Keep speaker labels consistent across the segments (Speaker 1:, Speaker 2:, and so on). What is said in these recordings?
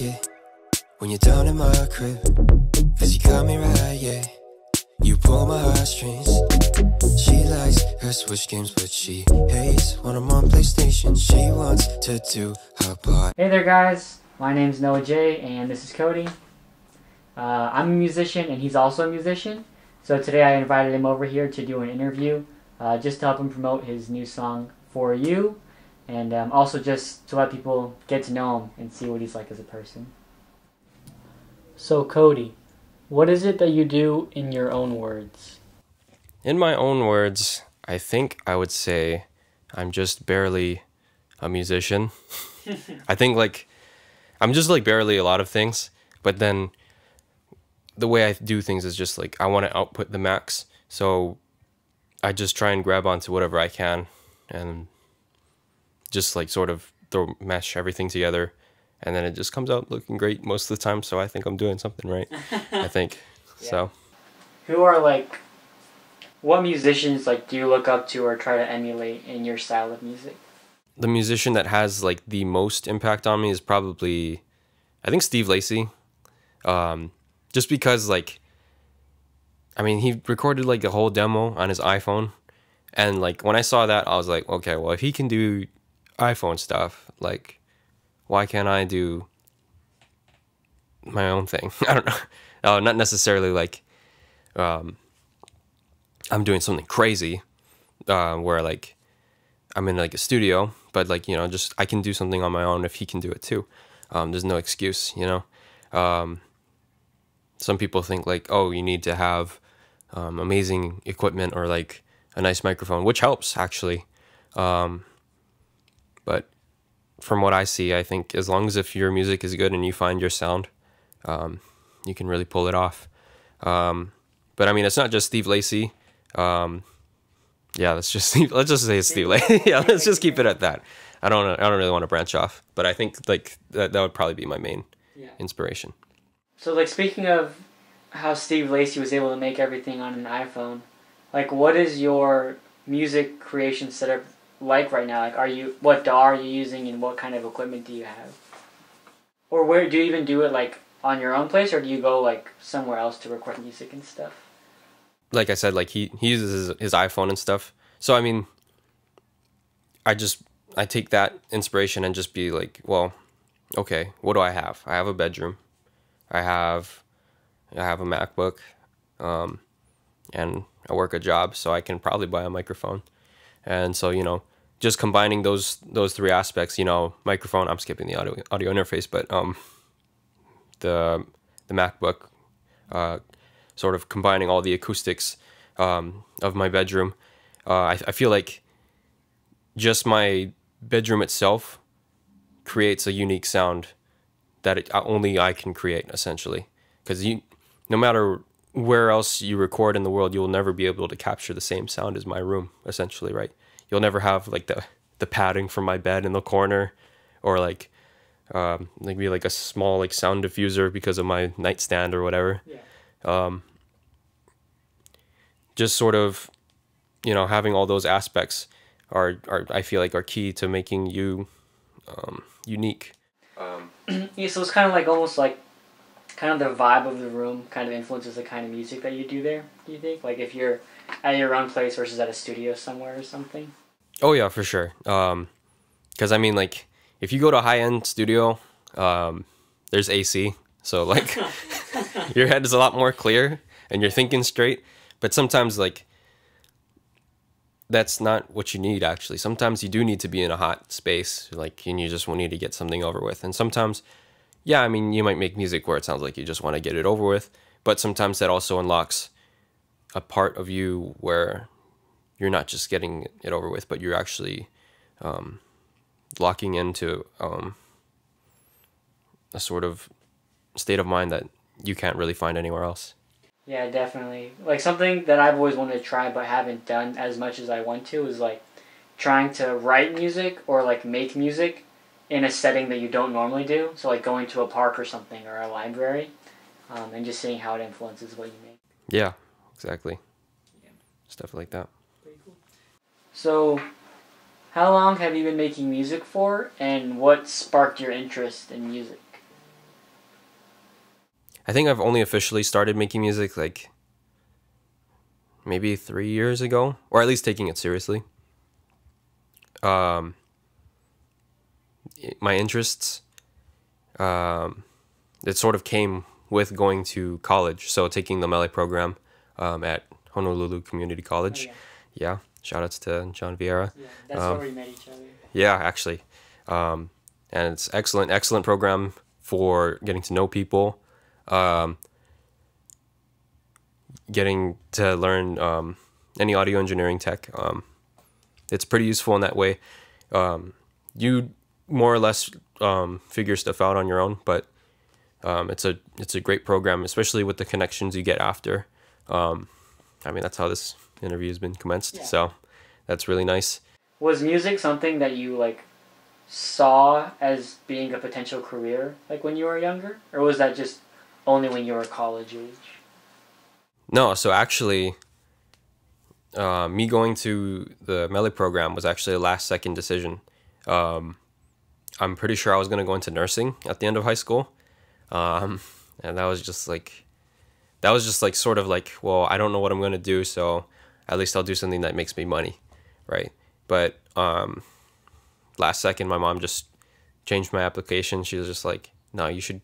Speaker 1: it when you're down in my crib, 'cause you got me right, yeah. You pull my heartstrings. She likes her Switch games, but she hates when I'm on PlayStation. She wants to do her part.
Speaker 2: Hey there guys, my name's Noah J and this is Cody. I'm a musician and he's also a musician. So today I invited him over here to do an interview just to help him promote his new song, For You. And also just to let people get to know him and see what he's like as a person. So Cody, what is it that you do in your own words?
Speaker 3: In my own words, I think I would say I'm just barely a musician. I think I'm just barely a lot of things, but then the way I do things is just I want to output the max. So I just try and grab onto whatever I can and just sort of mesh everything together, and then it just comes out looking great most of the time. So I think I'm doing something right. I think. Yeah. So
Speaker 2: who are what musicians do you look up to or try to emulate in your style of music?
Speaker 3: The musician that has the most impact on me is probably, I think, Steve Lacy. Just because he recorded a whole demo on his iPhone, and when I saw that, I was like, okay, well, if he can do iPhone stuff, why can't I do my own thing? I don't know. Not necessarily I'm doing something crazy where I'm in a studio, but just I can do something on my own if he can do it too. There's no excuse, some people think oh, you need to have amazing equipment or a nice microphone, which helps actually. But from what I see, I think as long as if your music is good and you find your sound, you can really pull it off. But it's not just Steve Lacy. Yeah, let's just say it's Steve Lacy. Yeah, let's just keep it at that. I don't really want to branch off, but I think that would probably be my main inspiration. So
Speaker 2: speaking of how Steve Lacy was able to make everything on an iPhone, what is your music creation setup like right now? What DAW are you using and what kind of equipment do you have? Or where do you even do it on your own place, or do you go somewhere else to record music and stuff?
Speaker 3: Like I said, he uses his iPhone and stuff. So I take that inspiration and just be well, okay, what do I have? I have a bedroom. I have a MacBook, and I work a job, so I can probably buy a microphone. And so just combining those three aspects, microphone. I'm skipping the audio interface, but the MacBook, sort of combining all the acoustics of my bedroom. I feel just my bedroom itself creates a unique sound that only I can create, essentially. Because no matter where else you record in the world, you'll never be able to capture the same sound as my room, essentially, right? You'll never have the padding from my bed in the corner, or maybe a small sound diffuser because of my nightstand or whatever. Yeah. Just sort of, having all those aspects are I feel are key to making you unique.
Speaker 2: Yeah, so it's kind of almost kind of the vibe of the room kind of influences the kind of music that you do there, do you think? If you're at your own place versus at a studio somewhere or something?
Speaker 3: Oh yeah, for sure. Because if you go to a high-end studio, there's AC, so your head is a lot more clear and you're thinking straight. But sometimes that's not what you need, actually. Sometimes you do need to be in a hot space, and you just need to get something over with. And sometimes, yeah, you might make music where it sounds like you just want to get it over with, but sometimes that also unlocks a part of you where you're not just getting it over with, but you're actually locking into a sort of state of mind that you can't really find anywhere else.
Speaker 2: Yeah, definitely. Something that I've always wanted to try but haven't done as much as I want to is trying to write music or make music in a setting that you don't normally do. So going to a park or something, or a library, and just seeing how it influences what you make.
Speaker 3: Yeah, exactly. Yeah. Stuff like that.
Speaker 2: Pretty cool. So, how long have you been making music for, and what sparked your interest in music?
Speaker 3: I think I've only officially started making music like maybe 3 years ago, or at least taking it seriously. My interests, it sort of came with going to college. So taking the melee program at Honolulu Community College.
Speaker 2: Oh,
Speaker 3: yeah. Shout outs to John Vieira.
Speaker 2: Yeah, that's where we met each other.
Speaker 3: Yeah, actually. And it's excellent program for getting to know people, getting to learn any audio engineering tech. It's pretty useful in that way. You more or less figure stuff out on your own, but it's a great program, especially with the connections you get after. I mean, that's how this interview has been commenced,
Speaker 2: Yeah.
Speaker 3: so that's really nice.
Speaker 2: Was music something that you like saw as being a potential career like when you were younger, or was that just only when you were college age?
Speaker 3: No, so actually, me going to the melee program was actually a last second decision. I'm pretty sure I was gonna go into nursing at the end of high school, and that was just like sort of like, well, I don't know what I'm gonna do, so at least I'll do something that makes me money, right? But last second, my mom just changed my application. She was just like, no, you should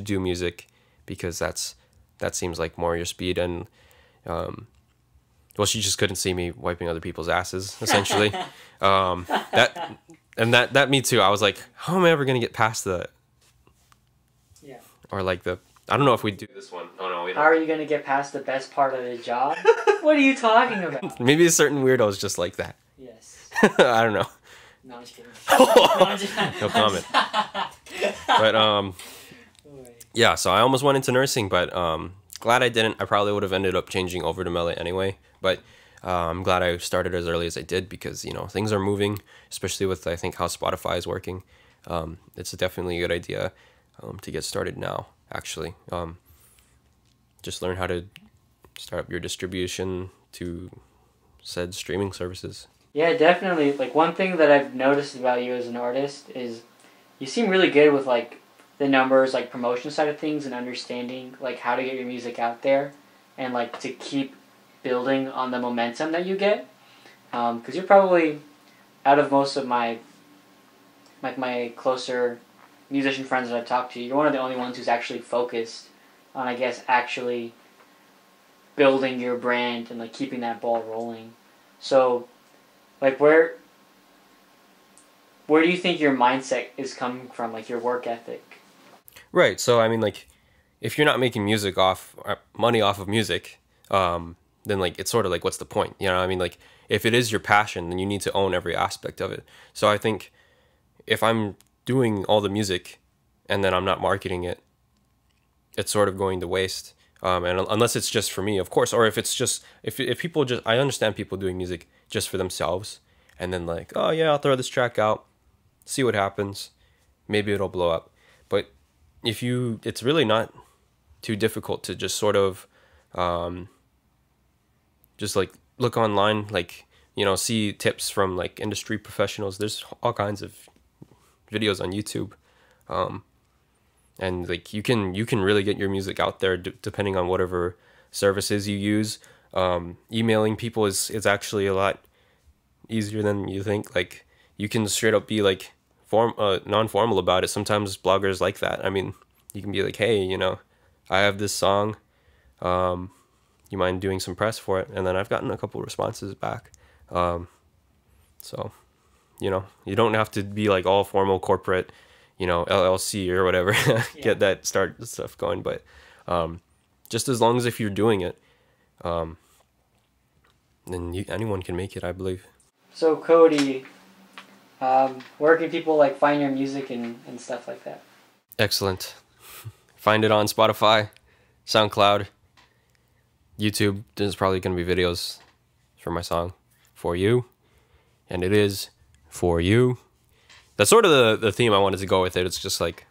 Speaker 3: do music because that seems like more your speed. And well, she just couldn't see me wiping other people's asses, essentially. that me too. I was like, how am I ever gonna get past the or like the, I don't know if we do this one. Oh no, we
Speaker 2: How
Speaker 3: don't.
Speaker 2: are you gonna get past the best part of the job? What are you talking about?
Speaker 3: Maybe a certain weirdo's just like that.
Speaker 2: Yes.
Speaker 3: I don't know.
Speaker 2: No, I'm just kidding. No, I'm just
Speaker 3: No comment. But yeah, so I almost went into nursing, but glad I didn't. I probably would have ended up changing over to melee anyway. But I'm glad I started as early as I did because, you know, things are moving, especially with, I think, how Spotify is working. It's definitely a good idea to get started now, actually. Just learn how to start up your distribution to said streaming services.
Speaker 2: Yeah, definitely. Like, one thing that I've noticed about you as an artist is you seem really good with, like, the numbers, like, promotion side of things and understanding, like, how to get your music out there and, like, to keep building on the momentum that you get. Because you're probably, out of most of my closer musician friends that I've talked to, you're one of the only ones who's actually focused on, I guess, actually building your brand and, like, keeping that ball rolling. So, like, where do you think your mindset is coming from, like, your work ethic?
Speaker 3: Right. So, I mean, like, if you're not making money off of music, then, like, it's sort of like, what's the point? You know what I mean? Like, if it is your passion, then you need to own every aspect of it. So I think if I'm doing all the music and then I'm not marketing it, it's sort of going to waste. And unless it's just for me, of course, or if it's just, if people just, I understand people doing music just for themselves and then like, oh yeah, I'll throw this track out, see what happens. Maybe it'll blow up. But it's really not too difficult to just sort of, just like look online, like, you know, see tips from like industry professionals. There's all kinds of videos on YouTube. And like you can really get your music out there depending on whatever services you use. Emailing people is actually a lot easier than you think. Like you can straight up be like non-formal about it. Sometimes bloggers like that. I mean, you can be like, hey, you know, I have this song. You mind doing some press for it? And then I've gotten a couple responses back. So, you know, you don't have to be like all formal corporate, you know, LLC or whatever, get that stuff going. But just as long as if you're doing it, then anyone can make it, I believe.
Speaker 2: So, Coty, where can people like find your music and stuff like that?
Speaker 3: Excellent. Find it on Spotify, SoundCloud, YouTube. There's probably going to be videos for my song, For You. And it is for you. That's sort of the theme I wanted to go with it. It's just like,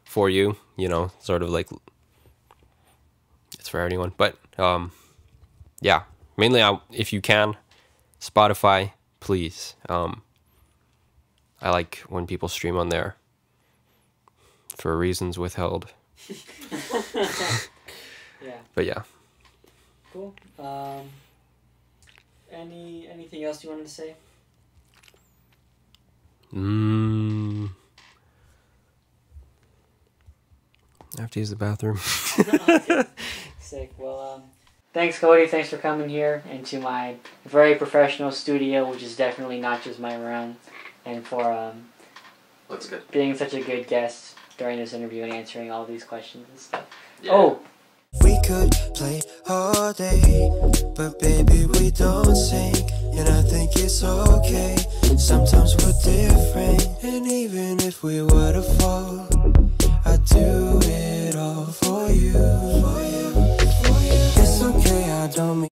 Speaker 3: for you, you know, sort of like, it's for anyone. But, yeah, mainly if you can, Spotify, please. I like when people stream on there for reasons withheld.
Speaker 2: Yeah.
Speaker 3: But yeah.
Speaker 2: Cool. Anything else you wanted to say?
Speaker 3: I have to use the bathroom.
Speaker 2: Okay. Sick. Well, thanks, Coty. Thanks for coming here into my very professional studio, which is definitely not just my room, and for
Speaker 3: Looks good.
Speaker 2: being such a good guest during this interview and answering all these questions and stuff.
Speaker 3: Yeah.
Speaker 2: Oh,
Speaker 1: We could play all day, but baby, we don't sing. And I think it's okay. Sometimes we're different. And even if we were to fall, I'd do it all for you.